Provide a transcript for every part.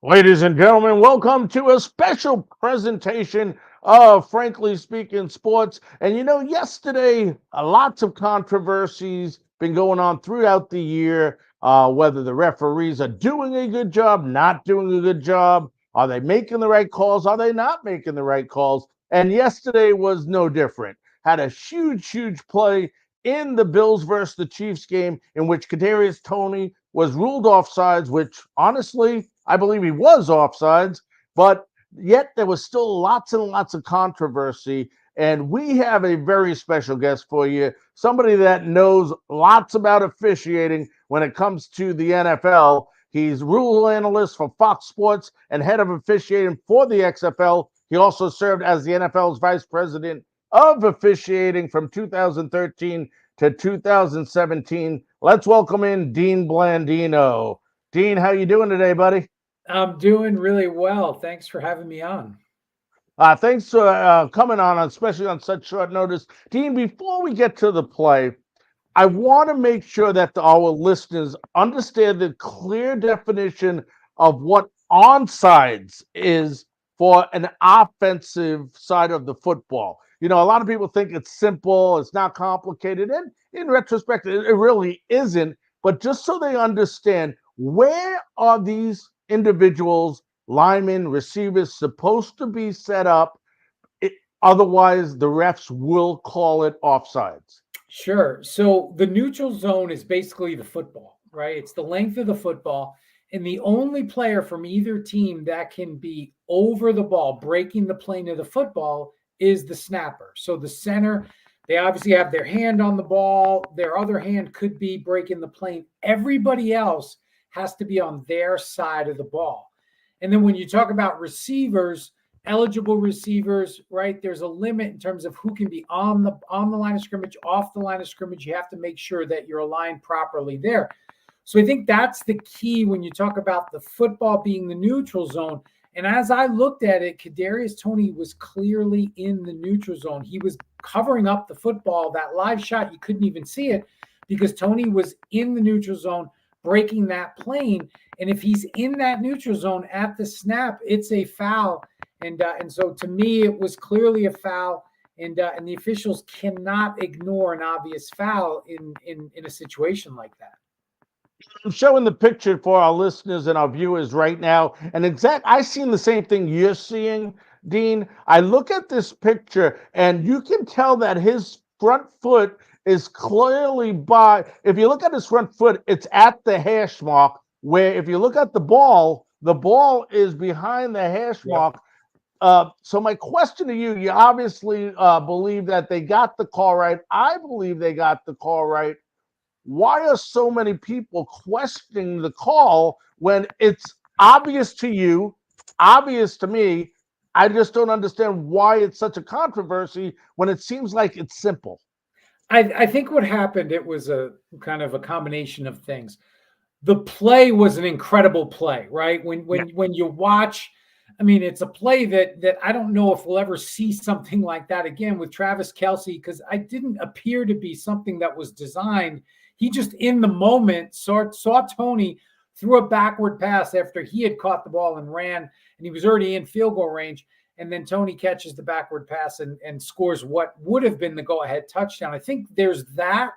Ladies and gentlemen, welcome to a special presentation of Frankly Speaking Sports. And yesterday, lots of controversies been going on throughout the year, whether the referees are doing a good job, not doing a good job. Are they making the right calls? Are they not making the right calls? And yesterday was no different. Had a huge play in the Bills versus the Chiefs game in which Kadarius Toney was ruled offsides, which honestly, I believe he was offsides, but yet there was still lots and lots of controversy. And we have a very special guest for you, somebody that knows lots about officiating when it comes to the NFL. He's Rules Analyst for Fox Sports and Head of Officiating for the XFL. He also served as the NFL's Vice President of Officiating from 2013 to 2017. Let's welcome in Dean Blandino. Dean, how you doing today, buddy? I'm doing really well. Thanks for having me on. Thanks for coming on, especially on such short notice. Dean, before we get to the play, I want to make sure that our listeners understand the clear definition of what onsides is for an offensive side of the football. A lot of people think it's simple, it's not complicated, and in retrospect, it really isn't. But just so they understand, where are these individuals, linemen, receivers, supposed to be set up? It, Otherwise, the refs will call it offsides. Sure. So the neutral zone is basically the football, right? It's the length of the football. And the only player from either team that can be over the ball, breaking the plane of the football, is the snapper. So the center, they obviously have their hand on the ball. Their other hand could be breaking the plane. Everybody else has to be on their side of the ball. And then when you talk about receivers, eligible receivers, right? There's a limit in terms of who can be on the line of scrimmage, off the line of scrimmage. You have to make sure that you're aligned properly there. So I think that's the key when you talk about the football being the neutral zone. And as I looked at it, Kadarius Toney was clearly in the neutral zone. He was covering up the football. That live shot, you couldn't even see it because Toney was in the neutral zone breaking that plane. And if he's in that neutral zone at the snap, it's a foul. And so to me, it was clearly a foul. And the officials cannot ignore an obvious foul in a situation like that. I'm showing the picture for our listeners and our viewers right now. And I've seen the same thing you're seeing, Dean. I look at this picture and you can tell that his front foot is clearly if you look at his front foot, it's at the hash mark, where if you look at the ball is behind the hash mark. So my question to you, you obviously believe that they got the call right. I believe they got the call right. Why are so many people questioning the call when it's obvious to you, obvious to me? I just don't understand why it's such a controversy when it seems like it's simple. I think what happened, it was a kind of a combination of things. The play was an incredible play, right? When you watch, I mean, it's a play that I don't know if we'll ever see something like that again with Travis Kelce, because I didn't appear to be something that was designed. He just in the moment saw Toney threw a backward pass after he had caught the ball and ran, and he was already in field goal range. And then Toney catches the backward pass and scores what would have been the go-ahead touchdown. I think there's that.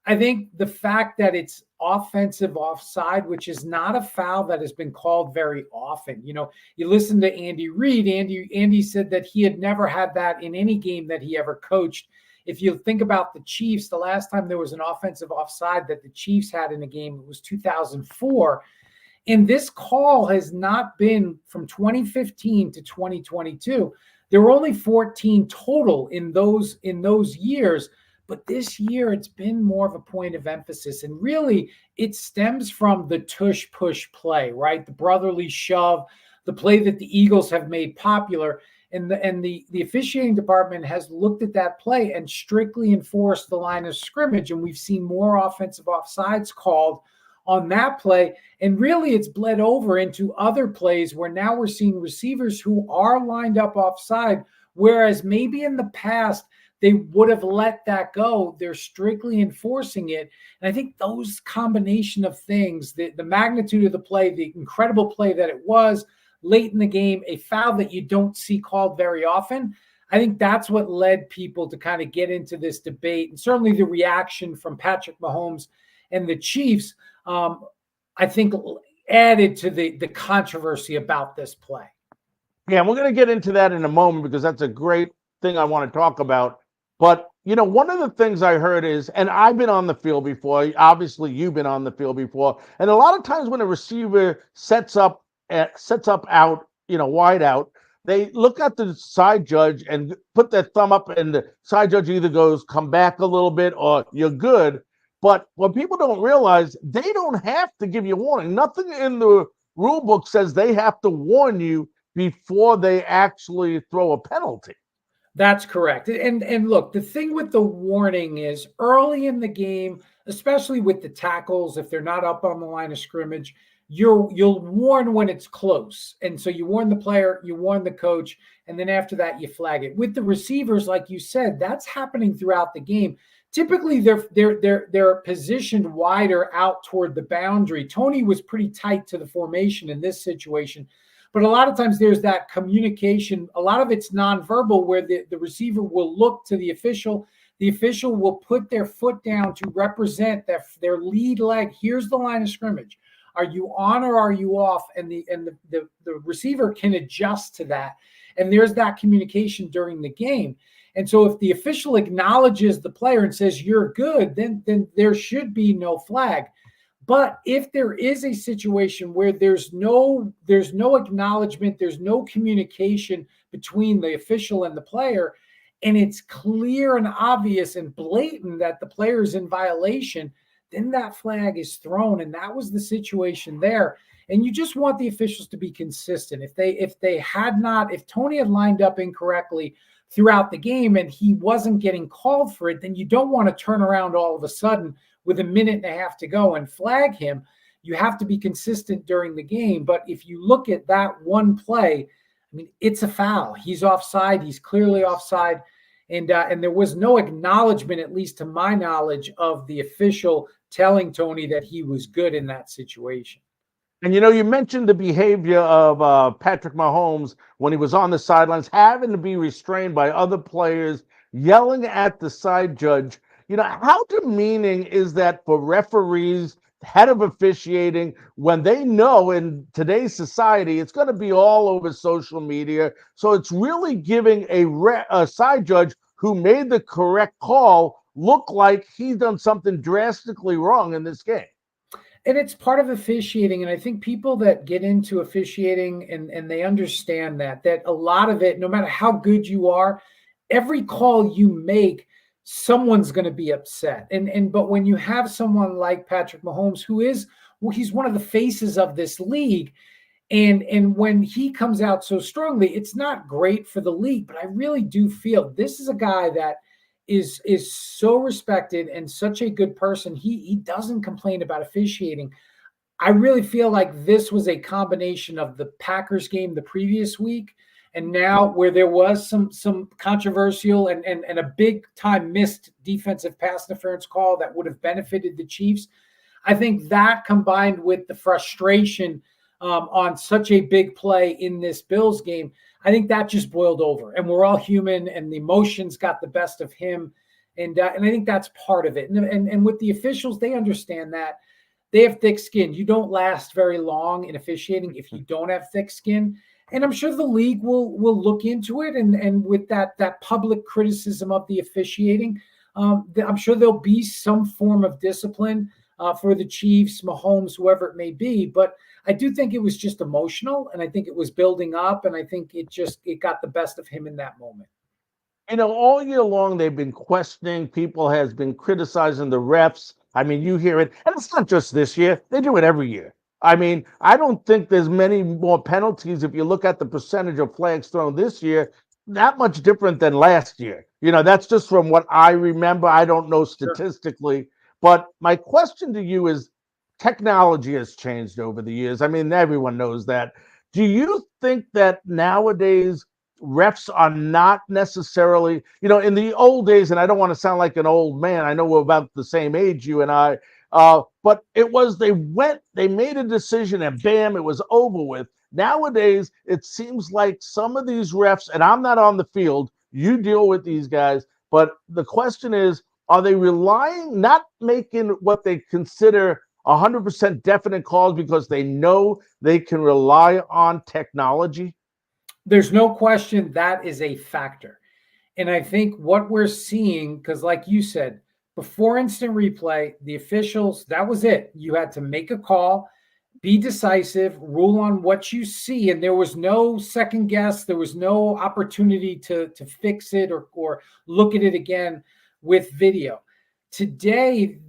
I think the fact that it's offensive offside, which is not a foul that has been called very often. You listen to Andy Reid. Andy said that he had never had that in any game that he ever coached. If you think about the Chiefs, the last time there was an offensive offside that the Chiefs had in a game, it was 2004. And this call has not been from 2015 to 2022. There were only 14 total in those years. But this year, it's been more of a point of emphasis. And really, it stems from the tush-push play, right? The brotherly shove, the play that the Eagles have made popular. And the officiating department has looked at that play and strictly enforced the line of scrimmage. And we've seen more offensive offsides called on that play. And really, it's bled over into other plays where now we're seeing receivers who are lined up offside, whereas maybe in the past, they would have let that go. They're strictly enforcing it. And I think those combination of things, the magnitude of the play, the incredible play that it was late in the game, a foul that you don't see called very often, I think that's what led people to kind of get into this debate. And certainly the reaction from Patrick Mahomes and the Chiefs, I think added to the controversy about this play. Yeah, and we're going to get into that in a moment because that's a great thing I want to talk about. But, one of the things I heard is, and I've been on the field before, obviously you've been on the field before, and a lot of times when a receiver sets up out, wide out, they look at the side judge and put their thumb up, and the side judge either goes, come back a little bit, or you're good. But what people don't realize, they don't have to give you a warning. Nothing in the rule book says they have to warn you before they actually throw a penalty. That's correct. And look, the thing with the warning is early in the game, especially with the tackles, if they're not up on the line of scrimmage, you'll warn when it's close. And so you warn the player, you warn the coach, and then after that you flag it. With the receivers, like you said, that's happening throughout the game. Typically they're positioned wider out toward the boundary. Tony was pretty tight to the formation in this situation. But a lot of times there's that communication. A lot of it's nonverbal where the receiver will look to the official. The official will put their foot down to represent their lead leg. Here's the line of scrimmage. Are you on or are you off? And the receiver can adjust to that. And there's that communication during the game. And so if the official acknowledges the player and says you're good, then there should be no flag. But if there is a situation where there's no acknowledgement, there's no communication between the official and the player, and it's clear and obvious and blatant that the player is in violation, then that flag is thrown. And that was the situation there. And you just want the officials to be consistent. If Tony had lined up incorrectly throughout the game and he wasn't getting called for it, then you don't want to turn around all of a sudden with a minute and a half to go and flag him. You have to be consistent during the game. But if you look at that one play, I mean, it's a foul. He's offside. He's clearly offside. And there was no acknowledgement, at least to my knowledge, of the official telling Tony that he was good in that situation. And you mentioned the behavior of Patrick Mahomes when he was on the sidelines, having to be restrained by other players, yelling at the side judge. How demeaning is that for referees, head of officiating, when they know in today's society it's going to be all over social media? So it's really giving a side judge who made the correct call look like he's done something drastically wrong in this game. And it's part of officiating. And I think people that get into officiating and they understand that a lot of it, no matter how good you are, every call you make, someone's going to be upset. But when you have someone like Patrick Mahomes, he's one of the faces of this league. And when he comes out so strongly, it's not great for the league, but I really do feel this is a guy that is so respected and such a good person. He doesn't complain about officiating. I really feel like this was a combination of the Packers game the previous week, and now where there was some controversial and a big time missed defensive pass interference call that would have benefited the Chiefs. I think that combined with the frustration on such a big play in this Bills game, I think that just boiled over. And we're all human, and the emotions got the best of him. And I think that's part of it. And with the officials, they understand that. They have thick skin. You don't last very long in officiating if you don't have thick skin. And I'm sure the league will look into it. And with that public criticism of the officiating, I'm sure there'll be some form of discipline for the Chiefs, Mahomes, whoever it may be. But I do think it was just emotional, and I think it was building up, and I think it got the best of him in that moment. All year long they've been questioning. People has been criticizing the refs. I mean, you hear it, and it's not just this year. They do it every year. I mean, I don't think there's many more penalties if you look at the percentage of flags thrown this year, that much different than last year. That's just from what I remember. I don't know statistically. Sure. But my question to you is, technology has changed over the years. I mean, everyone knows that. Do you think that nowadays refs are not necessarily, in the old days, and I don't want to sound like an old man. I know we're about the same age, you and I. But it was they made a decision, and bam, it was over with. Nowadays, it seems like some of these refs, and I'm not on the field, you deal with these guys, but the question is, are they relying, not making what they consider 100% definite calls because they know they can rely on technology? There's no question that is a factor. And I think what we're seeing, because like you said, before instant replay, the officials, that was it. You had to make a call, be decisive, rule on what you see. And there was no second guess. There was no opportunity to fix it or look at it again with video. Today,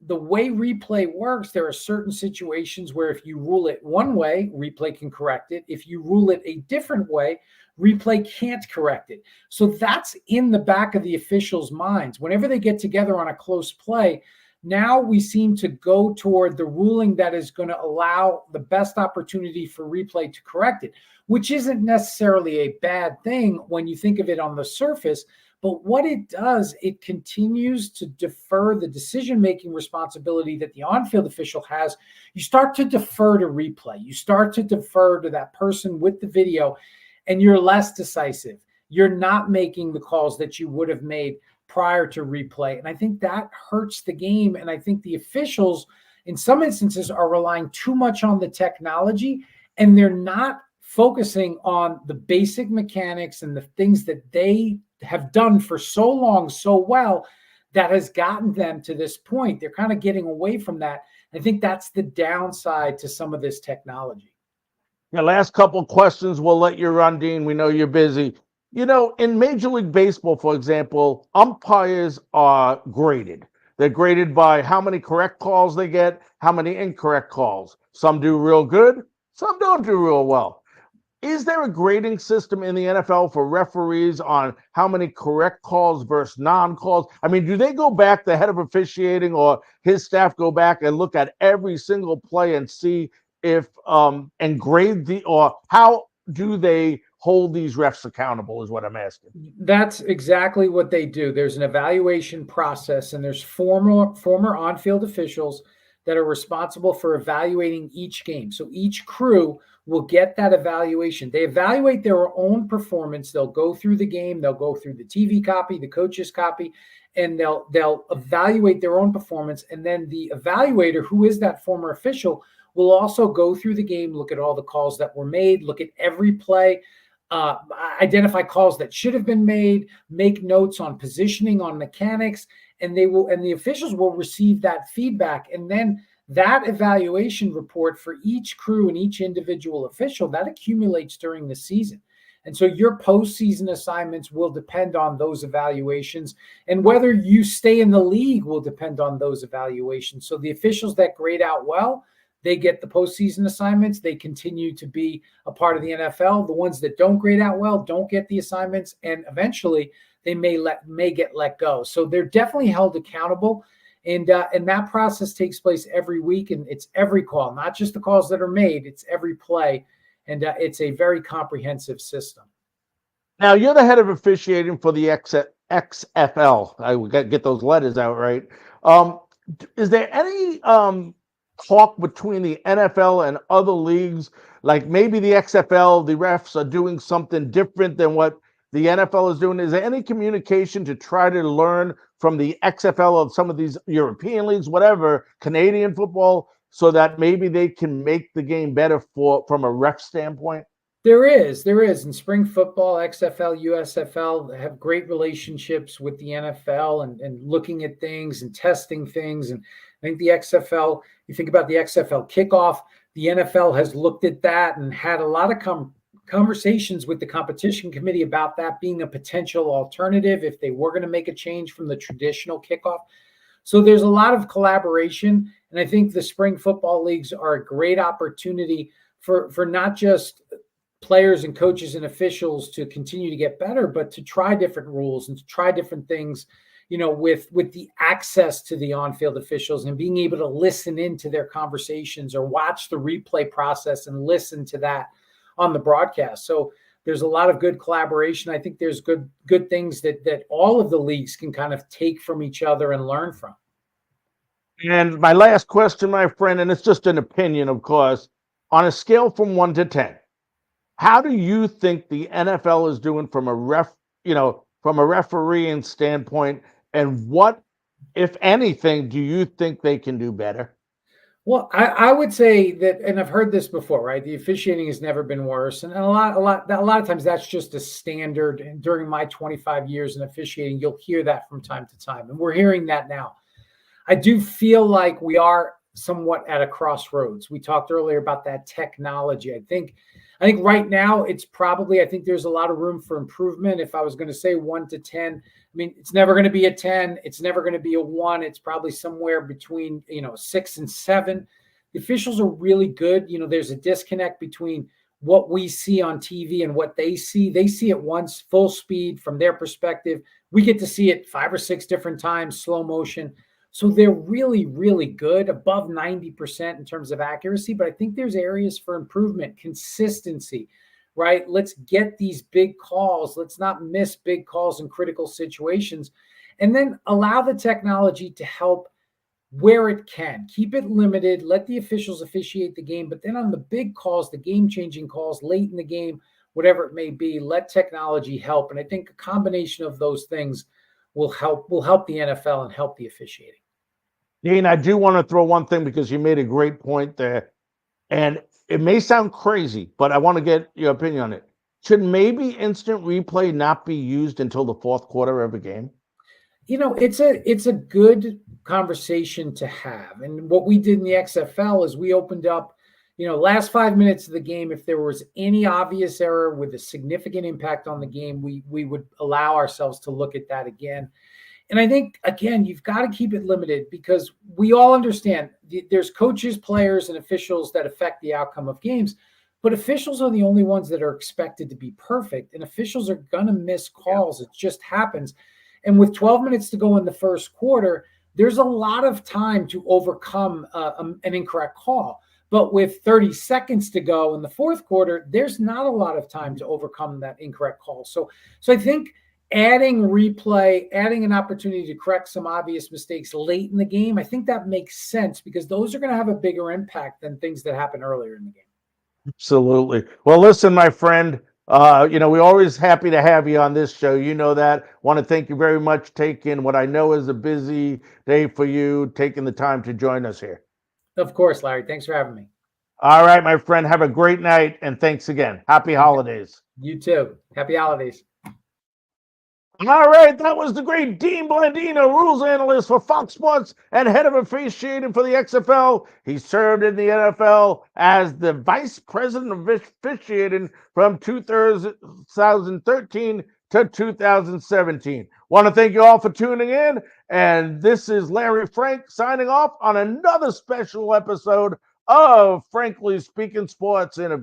the way replay works, there are certain situations where if you rule it one way, replay can correct it. If you rule it a different way, replay can't correct it. So that's in the back of the officials' minds. Whenever they get together on a close play, now we seem to go toward the ruling that is going to allow the best opportunity for replay to correct it, which isn't necessarily a bad thing when you think of it on the surface. But what it does, it continues to defer the decision-making responsibility that the on-field official has. You start to defer to replay. You start to defer to that person with the video, and you're less decisive. You're not making the calls that you would have made prior to replay. And I think that hurts the game. And I think the officials, in some instances, are relying too much on the technology, and they're not focusing on the basic mechanics and the things that they have done for so long, so well, that has gotten them to this point. They're kind of getting away from that. I think that's the downside to some of this technology. The last couple questions, we'll let you run, Dean. We know you're busy. In Major League Baseball, for example, umpires are graded. They're graded by how many correct calls they get, how many incorrect calls. Some do real good, some don't do real well. Is there a grading system in the NFL for referees on how many correct calls versus non-calls? I mean, do they go back, the head of officiating or his staff go back and look at every single play and see if and grade or how do they hold these refs accountable is what I'm asking. That's exactly what they do. There's an evaluation process, and there's former on-field officials that are responsible for evaluating each game. So each crew will get that evaluation. They evaluate their own performance. They'll go through the game. They'll go through the TV copy, the coach's copy, and they'll evaluate their own performance. And then the evaluator, who is that former official, will also go through the game, look at all the calls that were made, look at every play, identify calls that should have been made, make notes on positioning, on mechanics, and the officials will receive that feedback. And then that evaluation report for each crew and each individual official, that accumulates during the season. And so your postseason assignments will depend on those evaluations, and whether you stay in the league will depend on those evaluations. So the officials that grade out well, they get the postseason assignments. They continue to be a part of the NFL. The ones that don't grade out well don't get the assignments, and eventually they may get let go. So they're definitely held accountable, and that process takes place every week, and it's every call, not just the calls that are made. It's every play, and it's a very comprehensive system. Now, you're the head of officiating for the XFL. I got to get those letters out right. Is there any talk between the NFL and other leagues, like maybe the XFL, the refs are doing something different than what the NFL is doing? Is there any communication to try to learn from the XFL of some of these European leagues, whatever, Canadian football, so that maybe they can make the game better from a ref standpoint? There is. In spring football, XFL, USFL have great relationships with the NFL and looking at things and testing things. And I think the XFL, you think about the XFL kickoff, the NFL has looked at that and had a lot of conversations with the competition committee about that being a potential alternative if they were going to make a change from the traditional kickoff. So there's a lot of collaboration. And I think the spring football leagues are a great opportunity for not just players and coaches and officials to continue to get better, but to try different rules and to try different things, with the access to the on-field officials and being able to listen into their conversations or watch the replay process and listen to that on the broadcast. So There's a lot of good collaboration. I think there's good things that all of the leagues can kind of take from each other and learn from. And my last question, my friend, and it's just an opinion, of course, on a scale from 1 to 10, how do you think the NFL is doing from from a refereeing standpoint, and what, if anything, do you think they can do better? Well, I would say that, and I've heard this before, right? The officiating has never been worse, and a lot of times that's just a standard. And during my 25 years in officiating, you'll hear that from time to time, and we're hearing that now. I do feel like we are somewhat at a crossroads. We talked earlier about that technology. I think right now it's probably, I think there's a lot of room for improvement. If I was going to say 1 to 10, I mean, it's never going to be a 10. It's never going to be a 1. It's probably somewhere between, 6 and 7. The officials are really good. There's a disconnect between what we see on TV and what they see. They see it once, full speed from their perspective. We get to see it 5 or 6 different times, slow motion. So they're really, really good, above 90% in terms of accuracy. But I think there's areas for improvement, consistency, right? Let's get these big calls. Let's not miss big calls in critical situations. And then allow the technology to help where it can. Keep it limited. Let the officials officiate the game. But then on the big calls, the game-changing calls late in the game, whatever it may be, let technology help. And I think a combination of those things will help the NFL and help the officiating. Dean, I do want to throw one thing because you made a great point there. And it may sound crazy, but I want to get your opinion on it. Should maybe instant replay not be used until the fourth quarter of a game? It's a good conversation to have. And what we did in the XFL is we opened up, last 5 minutes of the game. If there was any obvious error with a significant impact on the game, we would allow ourselves to look at that again. And I think, again, you've got to keep it limited because we all understand there's coaches, players, and officials that affect the outcome of games. But officials are the only ones that are expected to be perfect. And officials are going to miss calls. It just happens. And with 12 minutes to go in the first quarter, there's a lot of time to overcome an incorrect call. But with 30 seconds to go in the fourth quarter, there's not a lot of time to overcome that incorrect call. So I think adding replay, adding an opportunity to correct some obvious mistakes late in the game, I think that makes sense because those are going to have a bigger impact than things that happen earlier in the game. Absolutely. Well, listen, my friend, we're always happy to have you on this show. You know that. Want to thank you very much taking what I know is a busy day for you, taking the time to join us here. Of course, Larry. Thanks for having me. All right, my friend. Have a great night, and thanks again. Happy holidays. You too. Happy holidays. All right, that was the great Dean Blandino, rules analyst for Fox Sports and head of officiating for the XFL. He served in the NFL as the vice president of officiating from 2013 to 2017. Want to thank you all for tuning in. And this is Larry Frank signing off on another special episode of Frankly Speaking Sports Interview.